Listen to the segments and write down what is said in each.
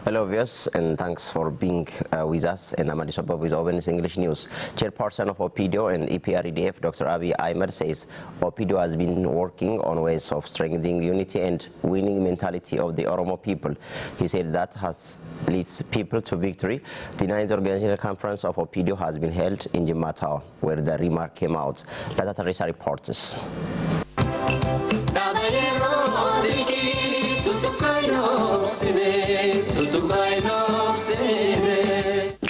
Hello viewers, and thanks for being with us. And Amadi Sabab with Open's English News. Chairperson of OPIDO and EPRDF, Dr. Abiy Ahmed, says OPIDO has been working on ways of strengthening unity and winning mentality of the Oromo people. He said that has leads people to victory. The 9th organizational conference of OPIDO has been held in Jimma Town, where the remark came out. Lata Teresa reports.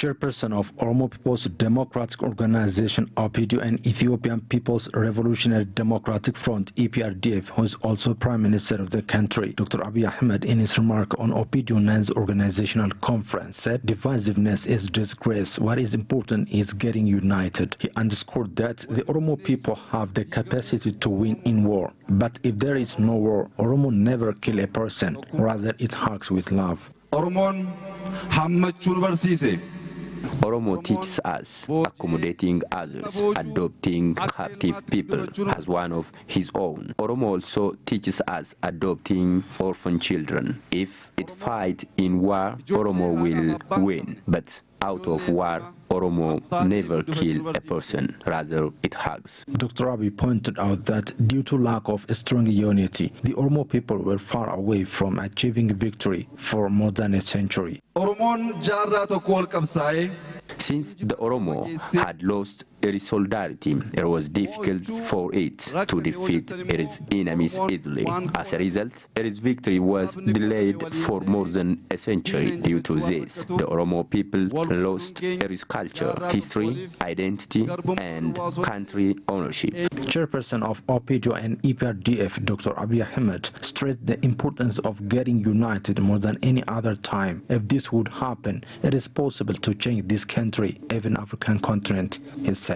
Chairperson of Oromo People's Democratic Organization OPIDO and Ethiopian People's Revolutionary Democratic Front EPRDF, who is also Prime Minister of the country, Dr. Abiy Ahmed, in his remark on OPIDO 9th organizational conference, said divisiveness is disgrace. What is important is getting united. He underscored that the Oromo people have the capacity to win in war, but if there is no war, Oromo never kill a person, rather it hugs with love. Oromon hammachun barsiise. Oromo teaches us accommodating others, adopting captive people as one of his own. Oromo also teaches us adopting orphan children. If it fights in war, Oromo will win. But out of war, Oromo never kill a person, rather it hugs. Dr. Abiy pointed out that due to lack of strong unity, the Oromo people were far away from achieving victory for more than a century. Since the Oromo had lost its solidarity, it was difficult for it to defeat its enemies easily. As a result, its victory was delayed for more than a century. Due to this, the Oromo people lost its culture, history, identity, and country ownership. Chairperson of OPIDO and EPRDF, Dr. Abiy Ahmed, stressed the importance of getting united more than any other time. If this would happen, it is possible to change this country, even African continent, he said.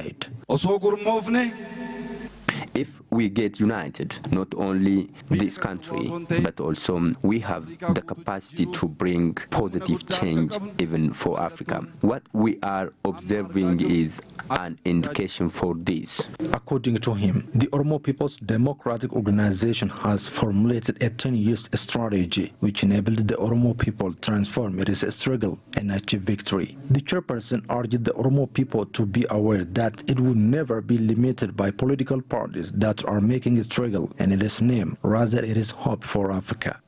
If we get united, not only this country, but also we have the capacity to bring positive change even for Africa. What we are observing is an indication for this. According to him, the Oromo People's Democratic Organization has formulated a 10-year strategy which enabled the Oromo people to transform its struggle and achieve victory. The chairperson urged the Oromo people to be aware that it will never be limited by political parties that are making a struggle and it is name, rather it is hope for Africa.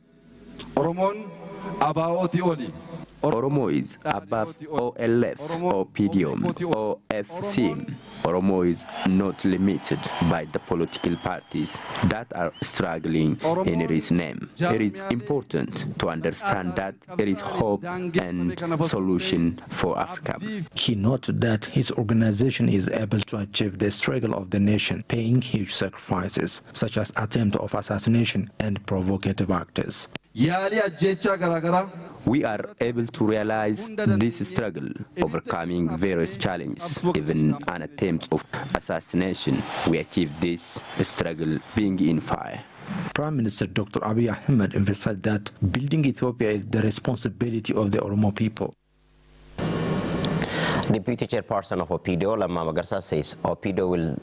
Oromo is above OLF, OPIDO, or FC. Oromo is not limited by the political parties that are struggling in its name. It is important to understand that there is hope and solution for Africa. He noted that his organization is able to achieve the struggle of the nation, paying huge sacrifices, such as attempt of assassination and provocative acts. We are able to realize this struggle, overcoming various challenges, even an attempt of assassination. We achieved this struggle being in fire. Prime Minister Dr. Abiy Ahmed emphasized that building Ethiopia is the responsibility of the Oromo people. Deputy Chairperson of OPIDO, Lamma Magarsa, says OPIDO will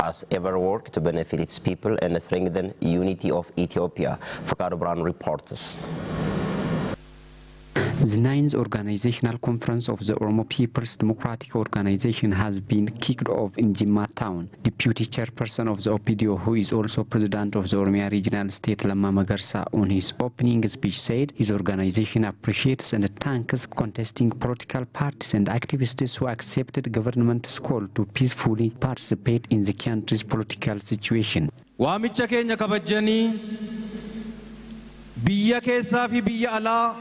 as ever work to benefit its people and strengthen unity of Ethiopia. Fakaro Brown reports. The 9th organizational conference of the Oromo People's Democratic Organization has been kicked off in Jimma Town. Deputy Chairperson of the OPIDO, who is also President of the Oromia Regional State, Lamma Magarsa, on his opening speech said his organization appreciates and thanks contesting political parties and activists who accepted government's call to peacefully participate in the country's political situation. Waamicha keenya kabajanii biyya keessaa fi biyya alaa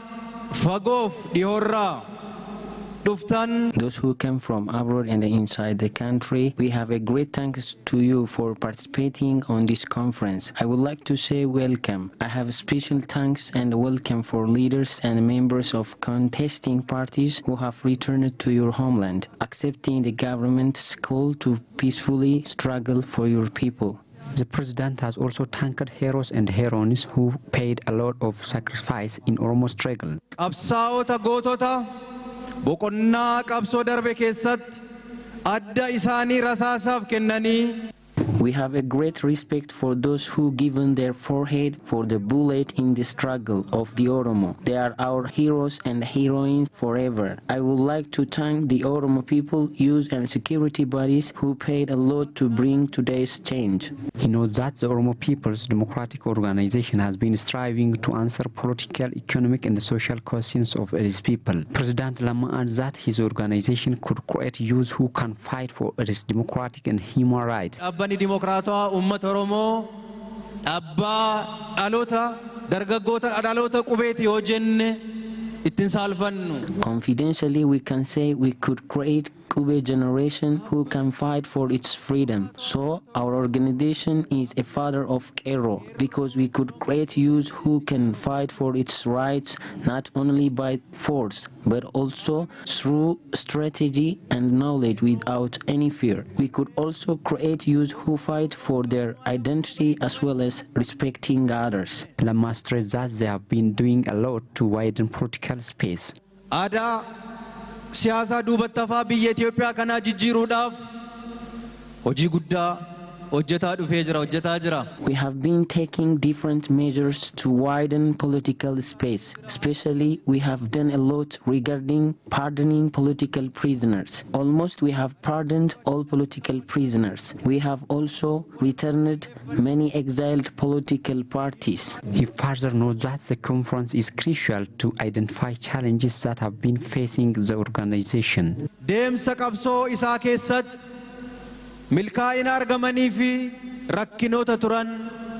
those who come from abroad and inside the country, we have a great thanks to you for participating on this conference. I would like to say welcome. I have special thanks and welcome for leaders and members of contesting parties who have returned to your homeland, accepting the government's call to peacefully struggle for your people. The president has also thanked heroes and heroines who paid a lot of sacrifice in Oromo struggle. Qabsaa'ota gootota boqonnaa qabsoo darbe keessatti adda isaanii rasaasaaf kennanii We have a great respect for those who given their forehead for the bullet in the struggle of the Oromo. They are our heroes and heroines forever. I would like to thank the Oromo people, youth and security bodies who paid a lot to bring today's change. He knows that the Oromo People's Democratic Organization has been striving to answer political, economic and social questions of its people. President Lamma adds that his organization could create youth who can fight for its democratic and human rights. Dimokratawaa uummata Oromoo abbaa dhaloota dargaggoota dhaloota qubeeti yoo jenne ittiin saalfannu. Confidentially, we can say we could create Kube generation who can fight for its freedom. So our organization is a father of Kero because we could create youth who can fight for its rights not only by force but also through strategy and knowledge without any fear. We could also create youth who fight for their identity as well as respecting others. Lamma stressed that they have been doing a lot to widen political space. Siyaasa duubattafaa biyya Itoophiyaa kana jijjiiruudhaaf hojii guddaa hojjetaa dhufee jira hojjetaa jira. We have been taking different measures to widen political space. Especially, we have done a lot regarding pardoning political prisoners. Almost we have pardoned all political prisoners. We have also returned many exiled political parties. He further notes that the conference is crucial to identify challenges that have been facing the organization. Deemsa qabsoo isaa keessatti milkaa'ina argamanii fi rakkinoota turan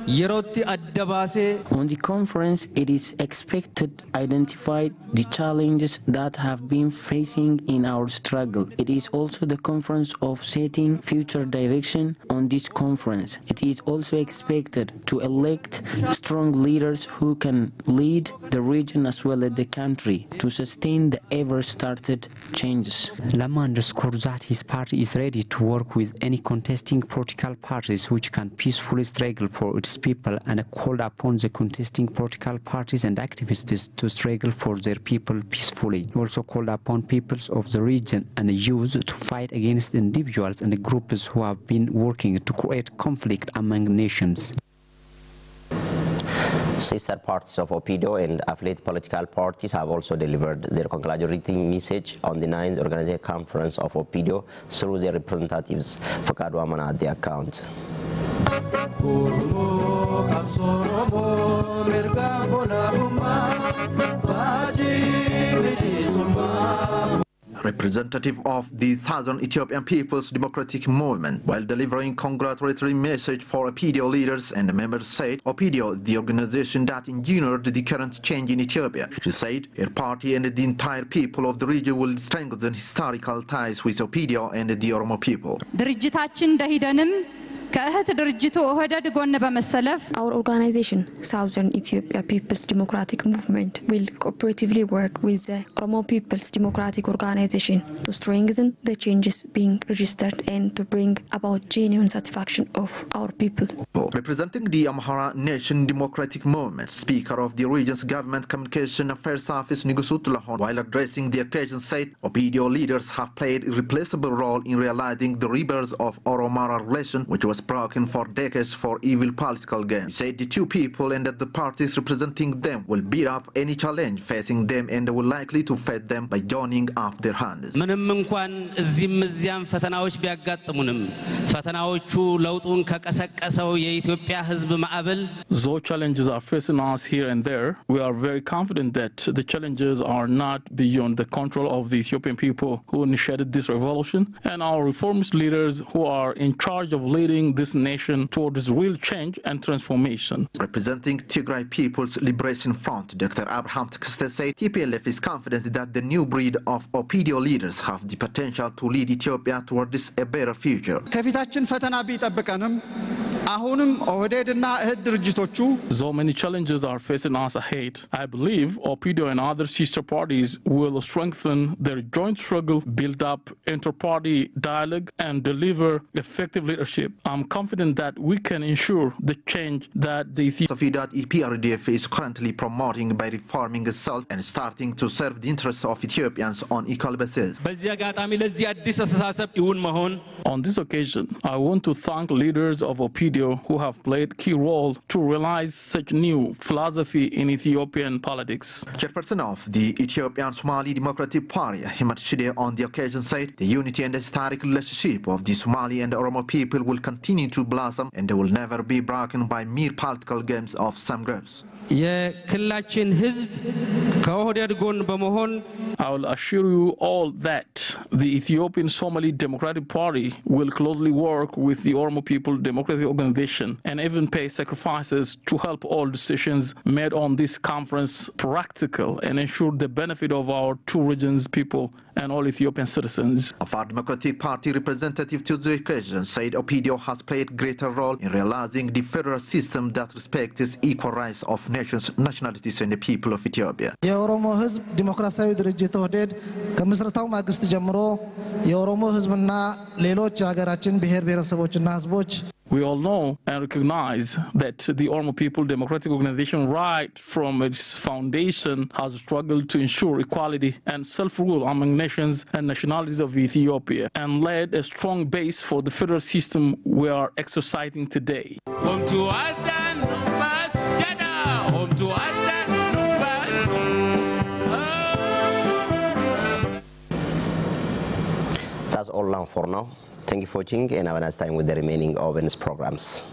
yerootti adda baasee. On the conference, it is expected to identify the challenges that have been facing in our struggle. It is also the conference of setting future direction on this conference. It is also expected to elect strong leaders who can lead the region as well as the country to sustain the ever-started changes. Lamma underscores that his party is ready to work with any contesting political parties which can peacefully struggle for its people and called upon the contesting political parties and activists to struggle for their people peacefully. He also called upon peoples of the region and youth to fight against individuals and groups who have been working to create conflict among nations. Sister parties of Opidio and affiliate political parties have also delivered their congratulatory message on the 9th Organization Conference of Opidio through their representatives. Fakadu Amana at the account. Representative of the Southern Ethiopian People's Democratic Movement, while delivering congratulatory message for Opidio leaders and members, said Opidio, the organization that engineered the current change in Ethiopia. She said her party and the entire people of the region will strengthen historical ties with Opidio and the Oromo people. Our organization, Southern Ethiopia People's Democratic Movement, will cooperatively work with the Oromo People's Democratic Organization to strengthen the changes being registered and to bring about genuine satisfaction of our people. Representing the Amhara Nation Democratic Movement, Speaker of the region's Government Communication Affairs Office, Nigusu Tulahon, while addressing the occasion, said Opidio leaders have played a irreplaceable role in realizing the rebirth of Oromara relation, which was broken for decades for evil political gain. He said the two people and that the parties representing them will beat up any challenge facing them and will likely to fight them by joining up their hands. ምንም እንኳን እዚህም እዚያም ፈተናዎች ቢያጋጥሙንም ፈተናዎቹ ለውጡን ከቀሰቀሰው የኢትዮጵያ ሕዝብ ማዕበል Though challenges are facing us here and there, we are very confident that the challenges are not beyond the control of the Ethiopian people who initiated this revolution and our reformist leaders who are in charge of leading this nation towards real change and transformation. Representing Tigray People's Liberation Front, Dr. Abraham Tekste said TPLF is confident that the new breed of Opidio leaders have the potential to lead Ethiopia towards a better future. ከፊታችን ፈተና ቢጠብቀንም አሁንም ኦህዴድና እህት ድርጅቶቹ So many challenges are facing us ahead. I believe OPIDO and other sister parties will strengthen their joint struggle, build up inter-party dialogue, and deliver effective leadership. I'm confident that we can ensure the change that the that EPRDF is currently promoting by reforming itself and starting to serve the interests of Ethiopians on equal basis. On this occasion, I want to thank leaders of OPIDO who have played key role to realize such new philosophy in Ethiopian politics. Chairperson of the Ethiopian Somali Democratic Party, Ahmed Shide, on the occasion said the unity and historic relationship of the Somali and Oromo people will continue to blossom and they will never be broken by mere political games of some groups. የክልላችን ህዝብ ከኦህዴድ ጎን በመሆን I will assure you all that the Ethiopian Somali Democratic Party will closely work with the Oromo People Democratic Organization and even pay sacrifices to help all decisions made on this conference practical and ensure the benefit of our two regions' people and all Ethiopian citizens. Afar Democratic Party representative to the occasion said OPIDO has played greater role in realizing the federal system that respects equal rights of nations, nationalities and the people of Ethiopia. የኦሮሞ ህዝብ ዲሞክራሲያዊ ድርጅት ኦህዴድ ከምስረታው ማግስት ጀምሮ የኦሮሞ ህዝብና ሌሎች ሀገራችን ብሔር ብሔረሰቦችና ህዝቦች We all know and recognize that the Oromo People Democratic Organization, right from its foundation, has struggled to ensure equality and self-rule among nations and nationalities of Ethiopia and laid a strong base for the federal system we are exercising today. That's all now for now. Thank you for watching and have a nice time with the remaining Ovens programs.